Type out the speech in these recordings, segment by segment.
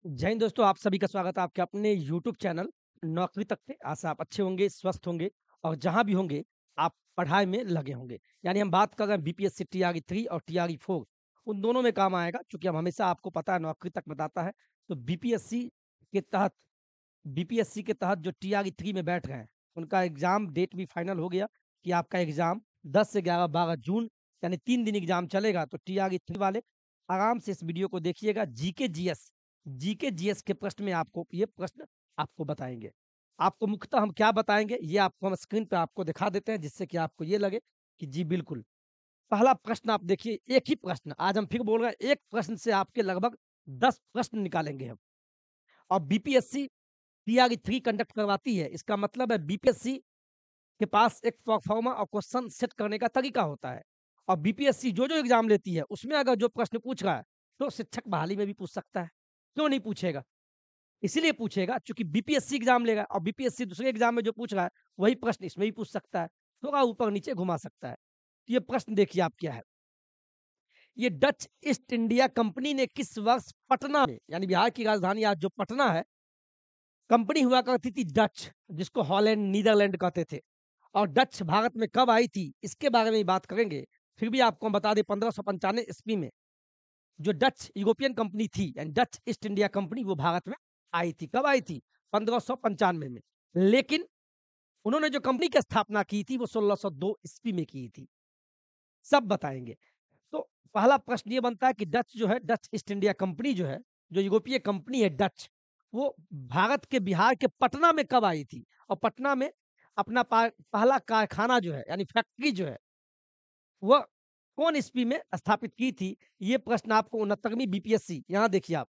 जय हिंद दोस्तों, आप सभी का स्वागत है आपके अपने यूट्यूब चैनल नौकरी तक पे। आशा आप अच्छे होंगे, स्वस्थ होंगे और जहाँ भी होंगे आप पढ़ाई में लगे होंगे। यानी हम बात कर रहे हैं बीपीएससी टीआरई 3 और टीआरई 4, उन दोनों में काम आएगा क्योंकि हम हमेशा आपको पता है नौकरी तक बताता है। तो के तहत बीपीएससी के तहत जो टीआरई 3 में बैठ गए हैं, उनका एग्ज़ाम डेट भी फाइनल हो गया कि आपका एग्ज़ाम 10 से 11 12 जून यानी 3 दिन एग्ज़ाम चलेगा। तो टीआरई 3 वाले आराम से इस वीडियो को देखिएगा। जीके जीएस के प्रश्न में आपको ये प्रश्न आपको बताएँगे। आपको मुख्यतः हम क्या बताएँगे, ये आपको हम स्क्रीन पे आपको दिखा देते हैं जिससे कि आपको ये लगे कि जी बिल्कुल। पहला प्रश्न आप देखिए, एक ही प्रश्न आज हम फिर बोल रहे हैं, एक प्रश्न से आपके लगभग 10 प्रश्न निकालेंगे हम। और बीपीएससी टीआरई 3 कंडक्ट करवाती है, इसका मतलब है बीपीएससी के पास एक प्रोफार्मा और क्वेश्चन सेट करने का तरीका होता है। और बीपीएससी जो-जो एग्ज़ाम लेती है, उसमें अगर जो प्रश्न पूछ रहा है, तो शिक्षक बहाली में भी पूछ सकता है। क्यों नहीं पूछेगा? इसीलिए पूछेगा चूँकि बीपीएससी एग्ज़ाम लेगा और बीपीएससी दूसरे एग्ज़ाम में जो पूछ रहा है, वही प्रश्न इसमें भी पूछ सकता है। थोड़ा ऊपर-नीचे घुमा सकता है। तो ये प्रश्न देखिए आप क्या है। ये डच ईस्ट इंडिया कंपनी ने किस वर्ष पटना में, यानी बिहार की राजधानी आज जो पटना है, कंपनी हुआ करती थी डच, जिसको हॉलैंड, नीदरलैंड कहते थे। और डच भारत में कब आई थी, इसके बारे में ही बात करेंगे। फिर भी आपको हम बता दें 1595 ईस्वी में जो डच यूरोपियन कंपनी थी यानी डच ईस्ट इंडिया कंपनी वो भारत में आई थी। कब आई थी? 1595 में। लेकिन उन्होंने जो कंपनी की स्थापना की थी वो 1602 ईस्वी में की थी। सब बताएँगे। तो पहला प्रश्न ये बनता है कि डच जो है, डच ईस्ट इंडिया कंपनी जो है, जो यूरोपीय कंपनी है डच, वो भारत के बिहार के पटना में कब आई थी? और पटना में अपना पहला कारखाना जो है यानी फैक्ट्री जो है, वह कौन ईस्वी में स्थापित की थी? ये प्रश्न आपको 69वीं बीपीएससी, यहाँ देखिए आप,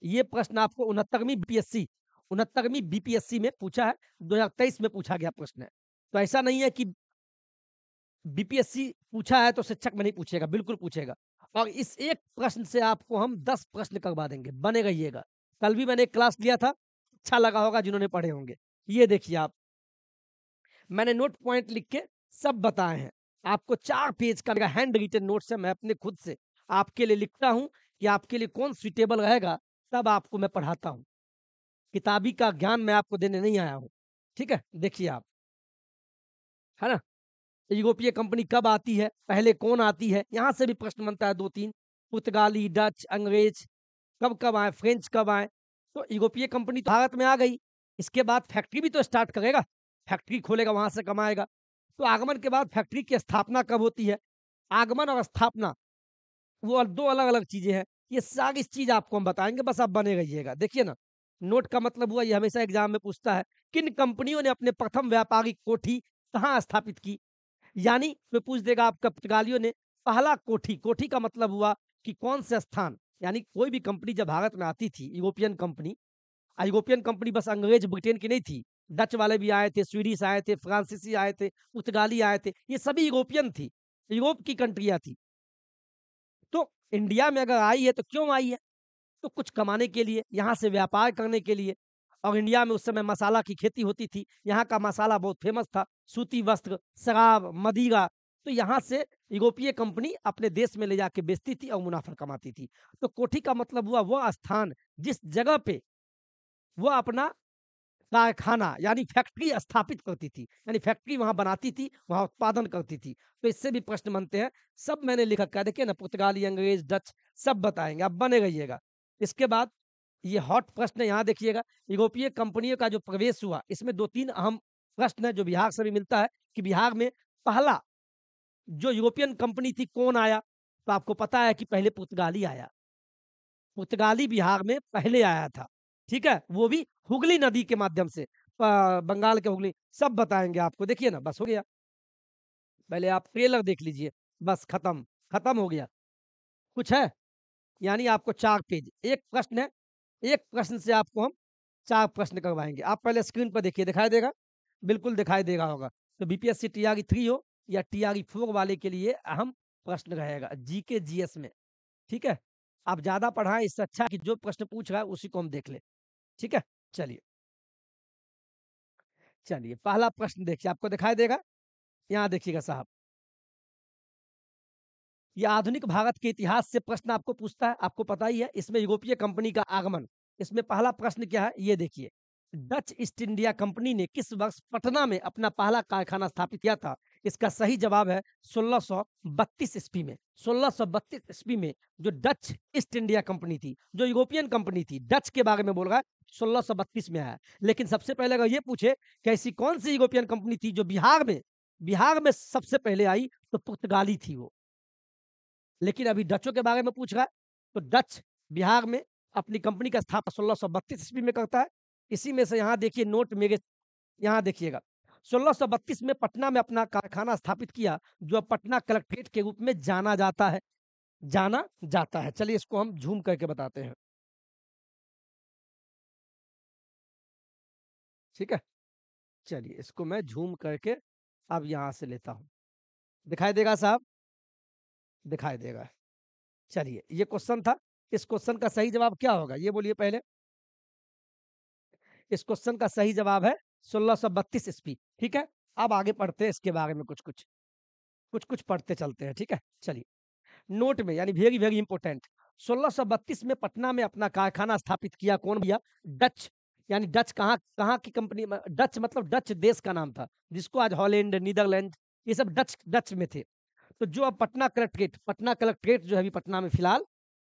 ये प्रश्न आपको 69वीं बीपीएससी में पूछा है, 2023 में पूछा गया प्रश्न है। तो ऐसा नहीं है कि बीपीएससी पूछा है तो शिक्षक में नहीं पूछेगा, बिल्कुल पूछेगा। और इस एक प्रश्न से आपको हम 10 प्रश्न करवा देंगे, बने रहिएगा। कल भी मैंने एक क्लास लिया था, अच्छा लगा होगा जिन्होंने पढ़े होंगे। ये देखिए आप, मैंने नोट पॉइंट लिख के सब बताए हैं। आपको 4 पेज का मेरा हैंड रिटन नोट्स है, मैं अपने खुद से आपके लिए लिखता हूँ कि आपके लिए कौन सूटेबल रहेगा, तब आपको मैं पढ़ाता हूँ। किताबी का ज्ञान मैं आपको देने नहीं आया हूँ। ठीक है? देखिए आप, है ना? यूरोपीय कंपनी कब आती है? पहले कौन आती है? यहाँ से भी प्रश्न बनता है 2-3। पुर्तगाली, डच, अंग्रेज कब-कब आए? फ्रेंच कब आए? तो यूरोपीय कंपनी तो भारत में आ गई। इसके बाद फैक्ट्री भी तो स्टार्ट करेगा। फैक्ट्री खोलेगा, वहाँ से कमाएगा। तो आगमन के बाद फैक्ट्री की स्थापना कब होती है? आगमन और स्थापना वो 2 अलग-अलग चीज़ें हैं। ये सारी चीज़ आपको हम बताएँगे, बस आप बने रहिएगा। देखिए ना, नोट का मतलब हुआ, ये हमेशा एग्ज़ाम में पूछता है, किन कंपनियों ने अपने प्रथम व्यापारिक कोठी कहाँ स्थापित की? यानी कोई पूछ देगा आपका पुर्तगालियों ने पहला कोठी, कोठी का मतलब हुआ कि कौन से स्थान, यानी कोई भी कंपनी जब भारत में आती थी, यूरोपियन कंपनी बस अंग्रेज ब्रिटेन की नहीं थी, डच वाले भी आए थे, स्वीडिश आए थे, फ्रांसीसी आए थे, पुर्तगाली आए थे, ये सभी यूरोपियन थी, यूरोप की कंट्रियाँ थी। तो इंडिया में अगर आई है तो क्यों आई है? तो कुछ कमाने के लिए, यहाँ से व्यापार करने के लिए। और इंडिया में उस समय मसाला की खेती होती थी। यहाँ का मसाला बहुत फ़ेमस था, सूती वस्त्र, शराब, मदिरा। तो यहाँ से यूरोपीय कंपनी अपने देश में ले जाके बेचती थी और मुनाफ़ा कमाती थी। तो कोठी का मतलब हुआ वह स्थान जिस जगह पे वह अपना कारखाना यानी फैक्ट्री स्थापित करती थी, यानी फैक्ट्री वहाँ बनाती थी, वहाँ उत्पादन करती थी। तो इससे भी प्रश्न बनते हैं, सब मैंने लिख रखा है, देखिए ना, पुर्तगाली, अंग्रेज, डच सब बताएँगे, आप बने रहिएगा। इसके बाद ये हॉट प्रश्न है, यहाँ देखिएगा, यूरोपीय कंपनियों का जो प्रवेश हुआ, इसमें 2-3 अहम प्रश्न हैं जो बिहार से भी मिलता है कि बिहार में पहला जो यूरोपियन कंपनी थी कौन आया? तो आपको पता है कि पहले पुर्तगाली आया। पुर्तगाली बिहार में पहले आया था, ठीक है? वो भी हुगली नदी के माध्यम से, बंगाल के हुगली, सब बताएँगे आपको। देखिए ना, बस हो गया। पहले आप ट्रेलर देख लीजिए, बस खत्म, खत्म हो गया। कुछ है? यानी आपको 4 पेज, 1 प्रश्न है, 1 प्रश्न से आपको हम 4 प्रश्न करवाएँगे। आप पहले स्क्रीन पर देखिए, दिखाई देगा? बिल्कुल दिखाई दे रहा होगा। तो बीपीएससी टीआरई 3 हो या टीआरई 4 वाले के लिए अहम प्रश्न रहेगा, जीके जीएस में, ठीक है? आप ज़्यादा पढ़ाएँ, इससे अच्छा है कि जो प्रश्न पूछ रहा है उसी को हम देख लें, ठीक है? चलिए, चलिए पहला प्रश्न देखिए, आपको दिखाई देगा? यहाँ देखिएगा साहब, ये आधुनिक भारत के इतिहास से प्रश्न आपको पूछता है, आपको पता ही है। इसमें यूरोपीय कंपनी का आगमन, इसमें पहला प्रश्न क्या है ये देखिए। डच ईस्ट इंडिया कंपनी ने किस वर्ष पटना में अपना पहला कारखाना स्थापित किया था? इसका सही जवाब है 1632 ईस्वी में। 1632 ईस्वी में जो डच ईस्ट इंडिया कंपनी थी, जो यूरोपियन कंपनी थी, डच के बारे में बोल रहा है, 1632 में आया। लेकिन सबसे पहले अगर ये पूछे कि ऐसी कौन सी यूरोपियन कंपनी थी जो बिहार में सबसे पहले आई, तो पुर्तगाली थी वो। लेकिन अभी डचों के बारे में पूछ रहा है, तो डच बिहार में अपनी कंपनी का स्थापना 1632 ईस्वी में करता है। इसी में से यहाँ देखिए नोट मेरे, यहाँ देखिएगा 1632 में पटना में अपना कारखाना स्थापित किया, जो अब पटना कलेक्ट्रेट के रूप में जाना जाता है। चलिए इसको हम झूम करके बताते हैं। ठीक है, चलिए इसको मैं झूम करके अब यहाँ से लेता हूँ। दिखाई देगा साहब? दिखाई देगा। चलिए ये क्वेश्चन था। इस क्वेश्चन का सही जवाब क्या होगा ये बोलिए पहले। इस क्वेश्चन का सही जवाब है 1632 ईस्वी। ठीक है, अब आगे पढ़ते हैं इसके बारे में कुछ पढ़ते चलते हैं। ठीक है, चलिए नोट में, यानी वेरी वेरी इंपॉर्टेंट। 1632 में पटना में अपना कारखाना स्थापित किया कौन भैया? डच। यानी डच कहाँ कहाँ की कंपनी? डच मतलब डच देश का नाम था, जिसको आज हॉलैंड, नीदरलैंड, ये सब डच डच में थे। तो जो अब पटना कलेक्ट्रेट जो है अभी पटना में फिलहाल,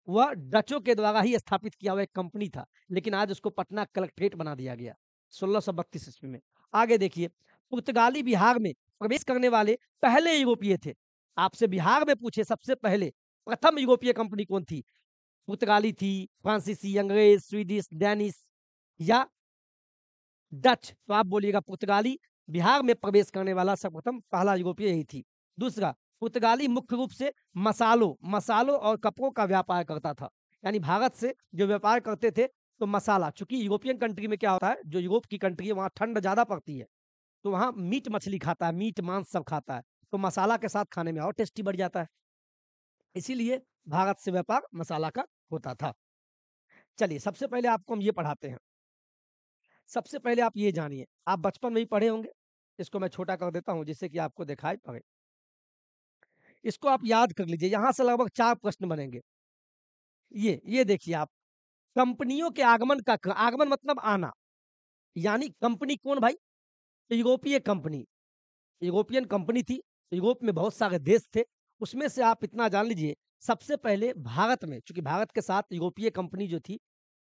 वह डचों के द्वारा ही स्थापित किया हुआ एक कंपनी था, लेकिन आज उसको पटना कलेक्ट्रेट बना दिया गया 1632 ईस्वी में। आगे देखिए, पुर्तगाली बिहार में प्रवेश करने वाले पहले यूरोपीय थे। आपसे बिहार में पूछे सबसे पहले प्रथम यूरोपीय कंपनी कौन थी? पुर्तगाली थी, फ्रांसीसी, अंग्रेज, स्वीडिश, डैनिश या डच? तो आप बोलिएगा पुर्तगाली। बिहार में प्रवेश करने वाला सर्वप्रथम पहला यूरोपीय यही थी। दूसरा, पुर्तगाली मुख्य रूप से मसालों और कपड़ों का व्यापार करता था। यानी भारत से जो व्यापार करते थे, तो मसाला, चूंकि यूरोपियन कंट्री में क्या होता है, जो यूरोप की कंट्री है वहाँ ठंड ज्यादा पड़ती है, तो वहाँ मीट मछली खाता है, मीट मांस सब खाता है, तो मसाला के साथ खाने में और टेस्टी बढ़ जाता है। इसीलिए भारत से व्यापार मसाला का होता था। चलिए सबसे पहले आपको हम ये पढ़ाते हैं। सबसे पहले आप ये जानिए, आप बचपन में ही पढ़े होंगे, इसको मैं छोटा कर देता हूँ जिससे कि आपको दिखाई पड़े। इसको आप याद कर लीजिए, यहाँ से लगभग 4 प्रश्न बनेंगे। ये देखिए आप, कंपनियों के आगमन मतलब आना। यानी कंपनी कौन भाई? यूरोपीय कंपनी, यूरोपियन कंपनी थी। यूरोप में बहुत सारे देश थे, उसमें से आप इतना जान लीजिए, सबसे पहले भारत में, चूंकि भारत के साथ यूरोपीय कंपनी जो थी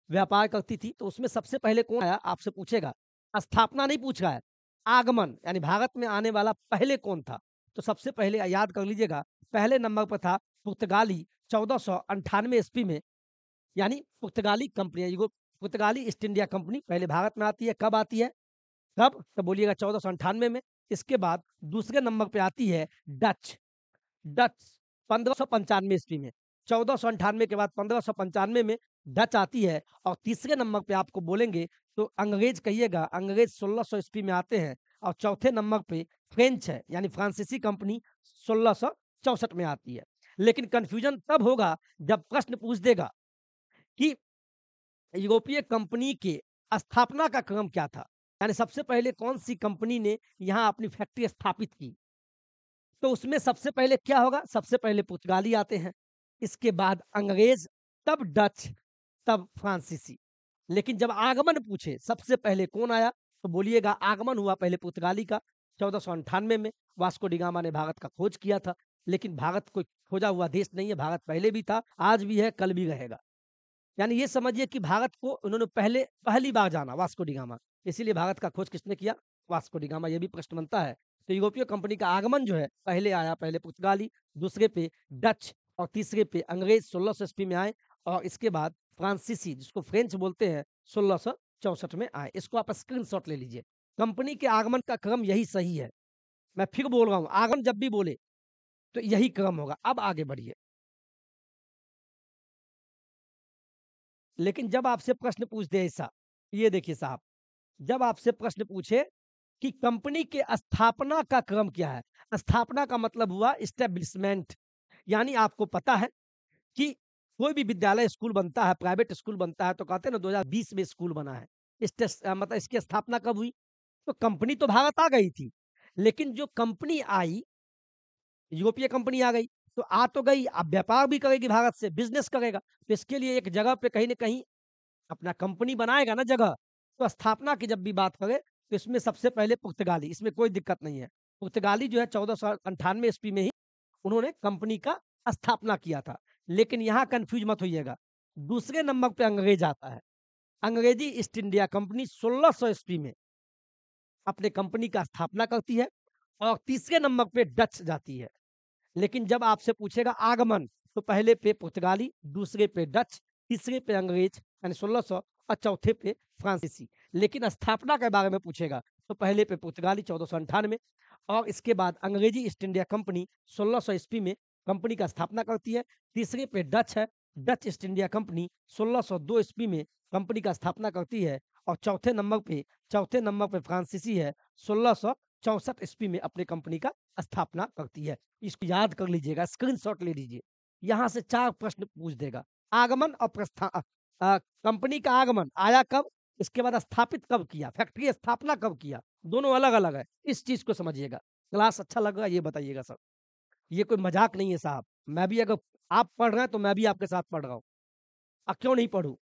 व्यापार करती थी, तो उसमें सबसे पहले कौन आया आपसे पूछेगा। स्थापना नहीं पूछ रहा है, आगमन, यानी भारत में आने वाला पहले कौन था। तो सबसे पहले याद कर लीजिएगा, पहले नंबर पर था पुर्तगाली 1498 ईस्वी में। यानी पुर्तगाली कंपनी, पुर्तगाली ईस्ट इंडिया कंपनी पहले भारत में आती है। कब आती है? कब? तो बोलिएगा 1498 में। इसके बाद दूसरे नंबर पे आती है डच। डच 1595 ईस्वी में। 1498 के बाद 1595 में डच आती है। और तीसरे नंबर पे आपको बोलेंगे तो अंग्रेज कहिएगा, अंग्रेज 1600 ईस्वी में आते हैं। और चौथे नंबर पे फ्रेंच है, यानी फ्रांसीसी कंपनी 1664 में आती है। लेकिन कंफ्यूजन तब होगा जब प्रश्न पूछ देगा कि यूरोपीय कंपनी के स्थापना का क्रम क्या था, यानी सबसे पहले कौन सी कंपनी ने यहाँ अपनी फैक्ट्री स्थापित की। तो उसमें सबसे पहले क्या होगा? सबसे पहले पुर्तगाली आते हैं, इसके बाद अंग्रेज, तब डच, तब फ्रांसीसी। लेकिन जब आगमन पूछे सबसे पहले कौन आया, तो बोलिएगा आगमन हुआ पहले पुर्तगाली का 1498 में। वास्को डी गामा ने भारत का खोज किया था। लेकिन भारत कोई खोजा हुआ देश नहीं है, भारत पहले भी था, आज भी है, कल भी रहेगा। यानी ये समझिए कि भारत को उन्होंने पहली बार जाना, वास्को डी गामा। इसीलिए भारत का खोज किसने किया? Vasco D gamma. ये भी प्रश्न बनता है। तो यूरोपीय कंपनी का आगमन जो है, पहले आया, पहले पुर्तगाली, दूसरे पे डच, और तीसरे पे अंग्रेज 1600 ईस्वी में आए। और इसके बाद फ्रांसीसी, जिसको फ्रेंच बोलते हैं, 1664 में आए। इसको आप स्क्रीनशॉट ले लीजिए। कंपनी के आगमन का क्रम यही सही है। मैं फिर बोल रहा हूँ, आगमन जब भी बोले तो यही क्रम होगा। अब आगे बढ़िए। लेकिन जब आपसे प्रश्न पूछ दे ऐसा, ये देखिए साहब, जब आपसे प्रश्न पूछे कि कंपनी के स्थापना का क्रम क्या है। स्थापना का मतलब हुआ इस्टेब्लिशमेंट। यानी आपको पता है कि कोई भी विद्यालय, स्कूल बनता है, प्राइवेट स्कूल बनता है, तो कहते हैं ना 2020 में स्कूल बना है। मतलब इसकी स्थापना कब हुई? तो कंपनी तो भारत आ गई थी, लेकिन जो कंपनी आई, यूरोपीय कंपनी आ गई। तो आ तो गई, अब व्यापार भी करेगी भारत से, बिज़नेस करेगा। तो इसके लिए एक जगह पे कहीं न कहीं अपना कंपनी बनाएगा ना जगह, तो स्थापना की जब भी बात करें, तो इसमें सबसे पहले पुर्तगाली, इसमें कोई दिक्कत नहीं है। पुर्तगाली जो है 1498 ईस्वी में ही उन्होंने कंपनी का स्थापना किया था। लेकिन यहाँ कन्फ्यूज़ मत होइएगा, दूसरे नंबर पे अंग्रेज़ आता है। अंग्रेज़ी ईस्ट इंडिया कंपनी 1600 ईस्वी में अपने कंपनी का स्थापना करती है और तीसरे नंबर पे डच जाती है। लेकिन जब आपसे पूछेगा आगमन, तो पहले पे पुर्तगाली, दूसरे पे डच, तीसरे पे अंग्रेज यानी 1600 और चौथे पे फ्रांसीसी। लेकिन स्थापना के बारे में पूछेगा, तो पहले पे पुर्तगाली 1498 और इसके बाद अंग्रेजी ईस्ट इंडिया कंपनी 1600 ईस्वी में कंपनी का स्थापना करती है। तीसरे पे डच है, डच ईस्ट इंडिया कंपनी 1602 ईस्वी में कंपनी का स्थापना करती है और चौथे नंबर पे फ्रांसीसी है, 1664 ईस्वी में अपनी कंपनी का स्थापना करती है। इसको याद कर लीजिएगा, स्क्रीनशॉट ले लीजिए। यहाँ से 4 प्रश्न पूछ देगा। आगमन और कंपनी का आगमन आया कब? इसके बाद स्थापित कब किया? फैक्ट्री स्थापना कब किया? दोनों अलग-अलग है। इस चीज़ को समझिएगा। क्लास अच्छा लग रहा है ये बताइएगा सब। ये कोई मज़ाक नहीं है साहब। मैं भी अगर आप पढ़ रहे हैं तो मैं भी आपके साथ पढ़ रहा हूँ। क्यों नहीं पढ़ूँ?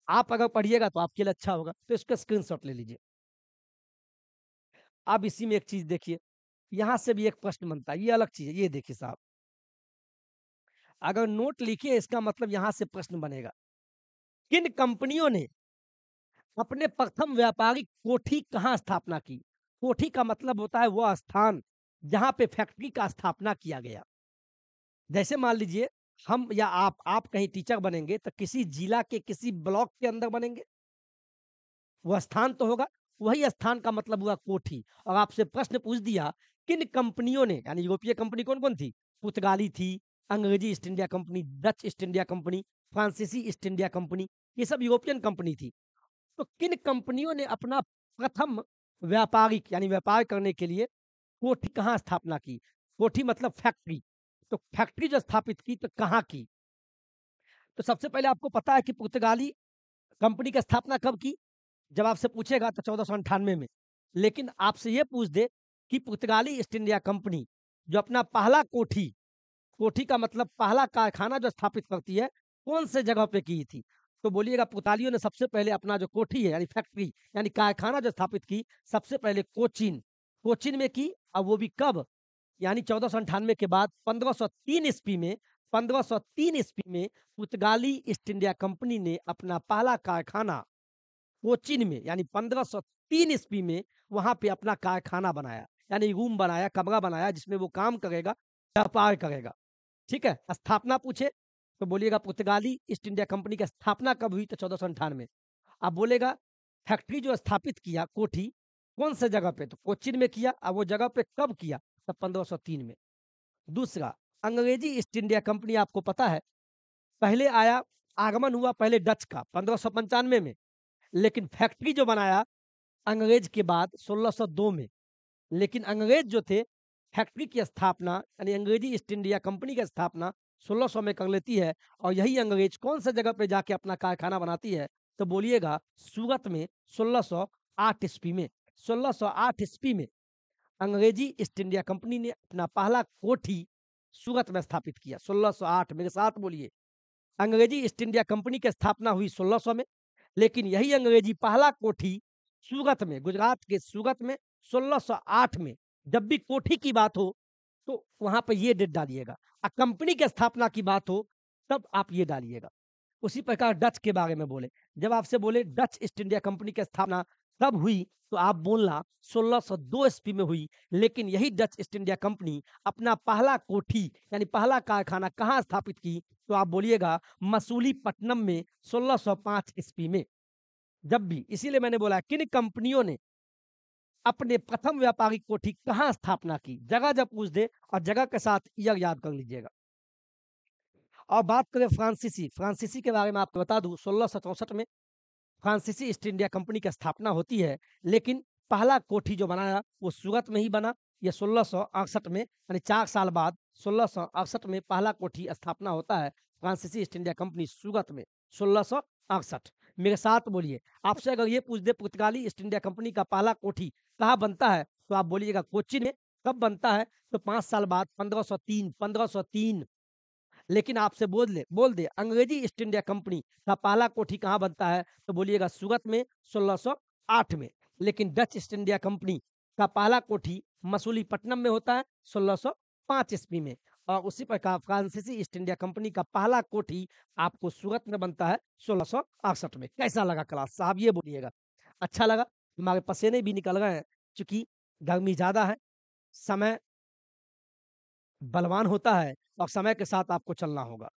आप अगर पढ़िएगा तो आपके लिए अच्छा होगा। तो इसका स्क्रीनशॉट ले लीजिए। अब इसी में एक चीज़ देखिए, यहाँ से भी एक प्रश्न बनता है, ये अलग चीज़ है। ये देखिए साहब, अगर नोट लिखिए इसका मतलब यहाँ से प्रश्न बनेगा। किन कंपनियों ने अपने प्रथम व्यापारिक कोठी कहाँ स्थापना की? कोठी का मतलब होता है वह स्थान जहाँ पे फैक्ट्री का स्थापना किया गया। जैसे मान लीजिए हम या आप कहीं टीचर बनेंगे तो किसी जिला के किसी ब्लॉक के अंदर बनेंगे। वह स्थान तो होगा, वही स्थान का मतलब हुआ कोठी। और आपसे प्रश्न पूछ दिया किन कंपनियों ने, यानी यूरोपीय कंपनी कौन-कौन थी? पुर्तगाली थी, अंग्रेजी east India company, Dutch east India company, फ्रांसीसी ईस्ट इंडिया कंपनी, ये सब यूरोपियन कंपनी थी। तो किन कंपनियों ने अपना प्रथम व्यापारिक यानी व्यापार करने के लिए कोठी कहाँ स्थापना की? कोठी मतलब फैक्ट्री। तो फैक्ट्री जो स्थापित की तो कहाँ की? तो सबसे पहले आपको पता है कि पुर्तगाली कंपनी की स्थापना कब की? जब आपसे पूछेगा तो 1498 में। लेकिन आपसे ये पूछ दे कि पुर्तगाली ईस्ट इंडिया कंपनी जो अपना पहला कोठी, कोठी का मतलब पहला कारखाना जो स्थापित करती है, कौन से जगह पे की थी? तो बोलिएगा पुर्तगालियों ने सबसे पहले अपना जो कोठी है यानी फैक्ट्री यानी कारखाना जो स्थापित की, सबसे पहले कोचीन, कोचीन में की और वो भी कब? यानी 1498 के बाद 1503 ईस्वी में पुर्तगाली ईस्ट इंडिया कंपनी ने अपना पहला कारखाना कोचीन में यानी 1503 ईस्वी में वहाँ पे अपना कारखाना बनाया, यानी रूम बनाया, कमरा बनाया जिसमें वो काम करेगा, व्यापार करेगा। ठीक है? स्थापना पूछे तो बोलिएगा पुर्तगाली ईस्ट इंडिया कंपनी की स्थापना कब हुई? तो 1498। अब बोलेगा फैक्ट्री जो स्थापित किया कोठी, कौन से जगह पे? तो कोचीन में किया। अब वो जगह पे कब किया? तब 1503 में। दूसरा, अंग्रेजी ईस्ट इंडिया कंपनी आपको पता है, पहले आया, आगमन हुआ पहले डच का 1595 में, लेकिन फैक्ट्री जो बनाया अंग्रेज के बाद 1602 में। लेकिन अंग्रेज जो थे, फैक्ट्री की स्थापना यानी अंग्रेजी ईस्ट इंडिया कंपनी की स्थापना 1600 में कर लेती है और यही अंग्रेज कौन सा जगह पे जाके अपना कारखाना बनाती है? तो बोलिएगा सूरत में 1608 ईस्वी में। 1608 ईस्वी में अंग्रेजी ईस्ट इंडिया कंपनी ने अपना पहला कोठी सूरत में स्थापित किया। 1608 मेरे साथ बोलिए। अंग्रेजी ईस्ट इंडिया कंपनी की स्थापना हुई 1600 में, लेकिन यही अंग्रेजी पहला कोठी सूरत में, गुजरात के सूरत में 1608 में। जब भी कोठी की बात हो तो वहां पर ये डेट डालिएगा। कंपनी की स्थापना की बात हो तब आप ये डालिएगा। उसी प्रकार डच के बारे में बोले, जब आपसे बोले डच ईस्ट इंडिया कंपनी की स्थापना कब हुई, तो आप बोलना 1602 ईस्वी में हुई। लेकिन यही डच ईस्ट इंडिया कंपनी अपना पहला कोठी यानी पहला कारखाना कहाँ स्थापित की? तो आप बोलिएगा मसूलीपट्टनम में 1605 ईस्वी में। जब भी, इसीलिए मैंने बोला किन कंपनियों ने अपने प्रथम व्यापारिक कोठी कहाँ स्थापना की, जगह जब पूछ दे और जगह के साथ ईयर याद कर लीजिएगा। और बात करें फ्रांसीसी, फ्रांसीसी के बारे में आपको बता दूं 1664 में फ्रांसीसी ईस्ट इंडिया कंपनी की स्थापना होती है। लेकिन पहला कोठी जो बनाया वो सूरत में ही बना। ये 1668 में यानी 4 साल बाद 1668 में पहला कोठी स्थापना होता है फ्रांसीसी ईस्ट इंडिया कंपनी सूरत में 1668। मेरे साथ बोलिए, आपसे अगर ये पूछ दे पुर्तगाली ईस्ट इंडिया कंपनी का पहला कोठी कहाँ बनता है, तो आप बोलिएगा कोचीन में कब बनता है? तो 5 साल बाद 1503। लेकिन आपसे बोल दे अंग्रेजी ईस्ट इंडिया कंपनी का पहला कोठी कहाँ बनता है? तो बोलिएगा सूरत में 1608 में। लेकिन डच ईस्ट इंडिया कंपनी का पहला कोठी मसूलीपट्टनम में होता है 1605 ईस्वी में। और उसी प्रकार फ्रांसीसी ईस्ट इंडिया कंपनी का पहला कोठी आपको सूरत में बनता है 1668 में। कैसा लगा क्लास साहब, ये बोलिएगा। अच्छा लगा? हमारे पसीने भी निकल गए हैं, चूंकि गर्मी ज्यादा है, समय बलवान होता है और समय के साथ आपको चलना होगा।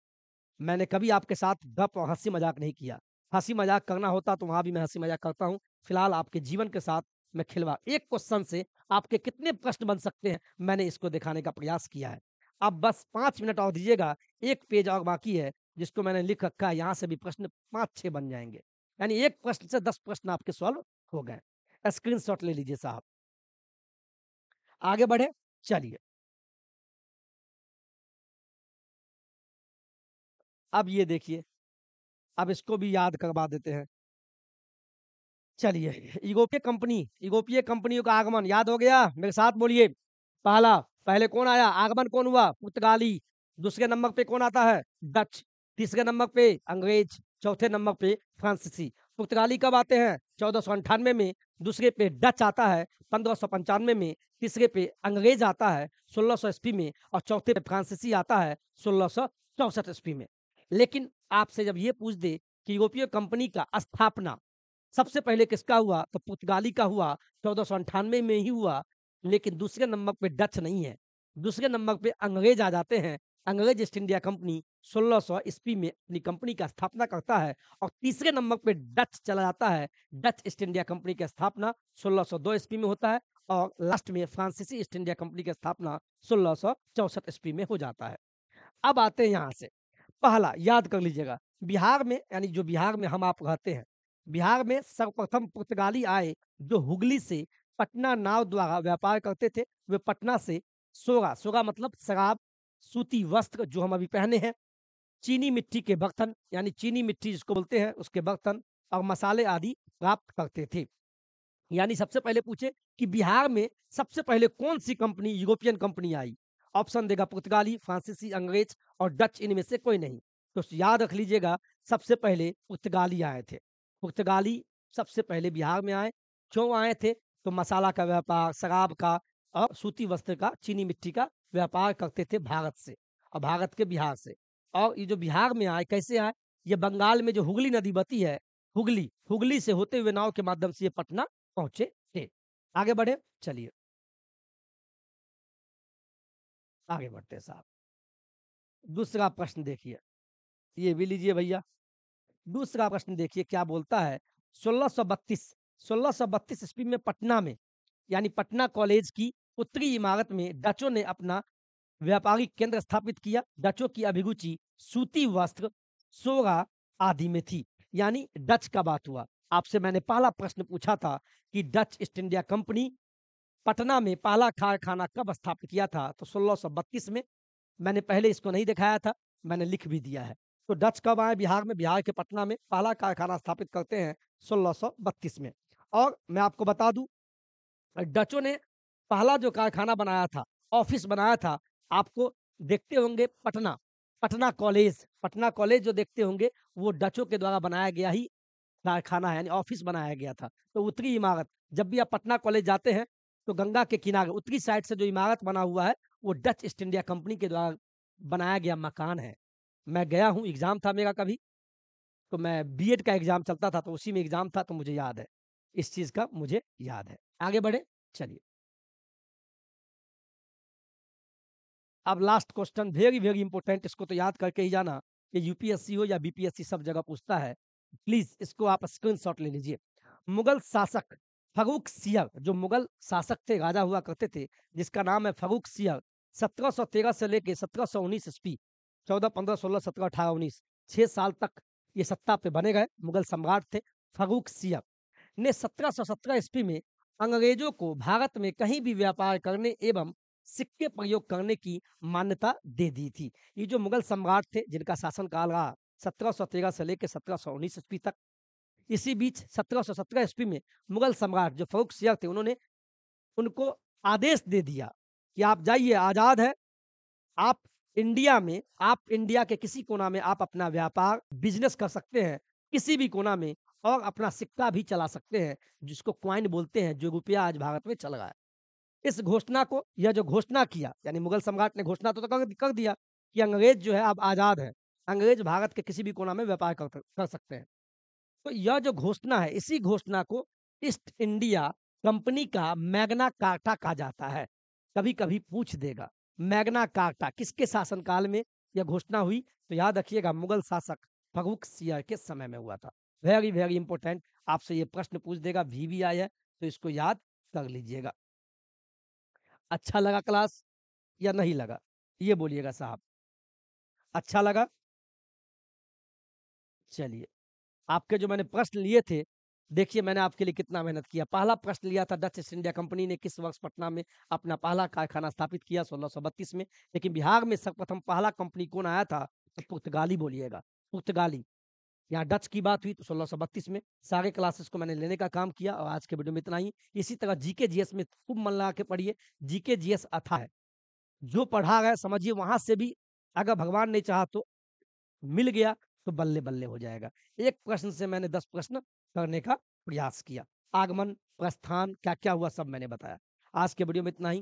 मैंने कभी आपके साथ गप और हँसी मज़ाक नहीं किया। हँसी मज़ाक करना होता तो वहाँ भी मैं हँसी मज़ाक करता हूँ। फिलहाल आपके जीवन के साथ मैं एक क्वेश्चन से आपके कितने प्रश्न बन सकते हैं, मैंने इसको दिखाने का प्रयास किया है। अब बस 5 मिनट और दीजिएगा, 1 पेज और बाकी है, जिसको मैंने लिख रखा है, यहाँ से भी प्रश्न 5-6 बन जाएँगे। यानी 1 प्रश्न से 10 प्रश्न आपके सॉल्व हो गए। स्क्रीनशॉट ले लीजिए साहब। आगे बढ़े? चलिए। अब ये देखिए, अब इसको भी याद करवा देते हैं। चलिए, यूरोपीय कंपनियों का आगमन याद हो गया? मेरे साथ बोलिए। पहला, पहले कौन आया? आगमन कौन हुआ? पुर्तगाली। दूसरे नंबर पे कौन आता है? डच। तीसरे नंबर पे अंग्रेज। चौथे नंबर पे फ्रांसीसी। पुर्तगाली कब आते हैं? 1498 में। दूसरे पे डच आता है 1595 में। तीसरे पे अंग्रेज आता है 1600 ईस्वी में। और चौथे पे फ्रांसीसी आता है 1664 ईस्वी में। लेकिन आपसे जब ये पूछ दे कि यूरोपीय कंपनी का स्थापना सबसे पहले किसका हुआ? तो पुर्तगाली का हुआ, 1498 में ही हुआ। लेकिन दूसरे नंबर पे डच नहीं है, दूसरे नंबर पे अंग्रेज आ जाते हैं। अंग्रेज ईस्ट इंडिया कंपनी 1600 ईस्वी में अपनी कंपनी का स्थापना करता है। और तीसरे नंबर पे डच चला जाता है। डच ईस्ट इंडिया कंपनी की स्थापना 1602 ईस्वी में होता है। और लास्ट में फ्रांसीसी ईस्ट इंडिया कंपनी की स्थापना 1664 ईस्वी में हो जाता है। अब आते हैं यहाँ से, पहला याद कर लीजिएगा। बिहार में, यानी जो बिहार में हम आप रहते हैं, बिहार में सर्वप्रथम पुर्तगाली आए, जो हुगली से पटना नाव द्वारा व्यापार करते थे। वे पटना से सोगा, सोगा मतलब शराब, सूती वस्त्र जो हम अभी पहने हैं, चीनी मिट्टी के बर्तन, यानी चीनी मिट्टी जिसको बोलते हैं उसके बर्तन, और मसाले आदि प्राप्त करते थे। यानी सबसे पहले पूछे कि बिहार में सबसे पहले कौन सी कंपनी, यूरोपियन कंपनी आई? ऑप्शन देगा पुर्तगाली, फ्रांसीसी, अंग्रेज और डच, इनमें से कोई नहीं। तो याद रख लीजिएगा, सबसे पहले पुर्तगाली आए थे। पुर्तगाली सबसे पहले बिहार में आए। क्यों आए थे? तो मसाला का व्यापार, शराब का और सूती वस्त्र का, चीनी मिट्टी का व्यापार करते थे भारत से, और भारत के बिहार से। और ये जो बिहार में आए, कैसे आए? ये बंगाल में जो हुगली नदी बहती है, हुगली हुगली से होते हुए नाव के माध्यम से ये पटना पहुंचे थे। आगे बढ़े, चलिए आगे बढ़ते हैं साहब। दूसरा प्रश्न देखिए, ये भी लीजिए भैया। दूसरा प्रश्न देखिए क्या बोलता है। 1632 1632 ईस्वी में पटना में, यानी पटना कॉलेज की उत्तरी इमारत में डचों ने अपना व्यापारिक केंद्र स्थापित किया। डचों की अभिरुचि सूती वस्त्र, सोगा आदि में थी। यानी डच का बात हुआ। आपसे मैंने पहला प्रश्न पूछा था कि Dutch east India company Patna में पहला कारखाना कब स्थापित किया था? तो 1632 में। मैंने पहले इसको नहीं दिखाया था, मैंने लिख भी दिया है। तो डच कब आए बिहार में? बिहार के पटना में पहला कारखाना स्थापित करते हैं 1632 में। और मैं आपको बता दूं, डचों ने पहला जो कारखाना बनाया था, ऑफिस बनाया था, आपको देखते होंगे पटना, पटना कॉलेज जो देखते होंगे, वो डचों के द्वारा बनाया गया ही कारखाना है, यानी ऑफिस बनाया गया था। तो उत्तरी इमारत, जब भी आप पटना कॉलेज जाते हैं, तो गंगा के किनारे उत्तरी साइड से जो इमारत बना हुआ है, वो डच ईस्ट इंडिया कंपनी के द्वारा बनाया गया मकान है। मैं गया हूँ, एग्जाम था मेरा कभी, तो मैं बीएड का एग्जाम चलता था, तो उसी में एग्जाम था, तो मुझे याद है, इस चीज का मुझे याद है। आगे बढ़े, चलिए। अब last question, very very important, इसको तो याद करके ही जाना। ये यूपीएससी हो या बीपीएससी सब जगह पूछता है। प्लीज इसको आप स्क्रीनशॉट ले लीजिए। मुगल शासक फरूक सियर, जो मुगल शासक थे, राजा हुआ करते थे, जिसका नाम है फरूक सियर, 1713 से लेके 1719 ईस्वी, 14, 15, 16, 17, 18, 19, 6 साल तक ये सत्ता पे बने गए। मुगल सम्राट थे फरूक सियर ने 1717 ईस्वी में अंग्रेजों को भारत में कहीं भी व्यापार करने एवं सिक्के प्रयोग करने की मान्यता दे दी थी। ये जो मुगल सम्राट थे, जिनका शासनकाल रहा 1713 से लेकर 1719 ईस्वी तक, इसी बीच 1717 ईस्वी में मुगल सम्राट जो फर्रुख सियर थे, उन्होंने उनको आदेश दे दिया कि आप जाइए, आज़ाद है। आप आप इंडिया के किसी कोना में आप अपना व्यापार, बिज़नेस कर सकते हैं, किसी भी कोना में, और अपना सिक्का भी चला सकते हैं, जिसको कॉइन बोलते हैं, जो रुपया आज भारत में चल रहा है। इस घोषणा को, यह जो घोषणा किया, यानी मुगल सम्राट ने घोषणा तो कर दिया कि अंग्रेज़ जो है अब आज़ाद है। अंग्रेज़ भारत के किसी भी कोना में व्यापार कर सकते हैं। तो यह जो घोषणा है, इसी घोषणा को ईस्ट इंडिया कंपनी का मैग्ना कार्टा कहा जाता है। कभी-कभी पूछ देगा, मैग्ना कार्टा किसके शासनकाल में यह घोषणा हुई? तो याद रखिएगा, मुगल शासक फर्रुख सियाह के समय में हुआ था। वेरी, वेरी इंपोर्टेंट, आपसे ये प्रश्न पूछ देगा, वीवीआई है, तो इसको याद कर लीजिएगा। अच्छा लगा क्लास या नहीं लगा? ये बोलिएगा साहब। अच्छा लगा? चलिए। आपके जो मैंने प्रश्न लिए थे, देखिए मैंने आपके लिए कितना मेहनत किया। पहला प्रश्न लिया था, डच ईस्ट इंडिया कंपनी ने किस वर्ष पटना में अपना पहला कारखाना स्थापित किया? 1632 में। लेकिन बिहार में सर्वप्रथम पहला कंपनी कौन आया था? तो पुर्तगाली बोलिएगा, पुर्तगाली। यहाँ डच की बात हुई तो 1632 में। सारे क्लासेस को मैंने लेने का काम किया, और आज के वीडियो में इतना ही। इसी तरह जीके जीएस में खूब मन लगा के पढ़िए। जीके जीएस अथाह है। जो पढ़ा गया समझिए, वहां से भी अगर भगवान ने चाहा तो मिल गया, तो बल्ले-बल्ले हो जाएगा। एक प्रश्न से मैंने 10 प्रश्न करने का प्रयास किया। आगमन, प्रस्थान, क्या-क्या हुआ सब मैंने बताया। आज के वीडियो में इतना ही।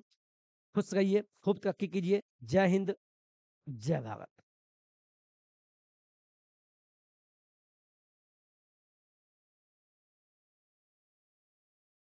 खुश रहिए, खूब तरक्की कीजिए। जय हिंद, जय भारत।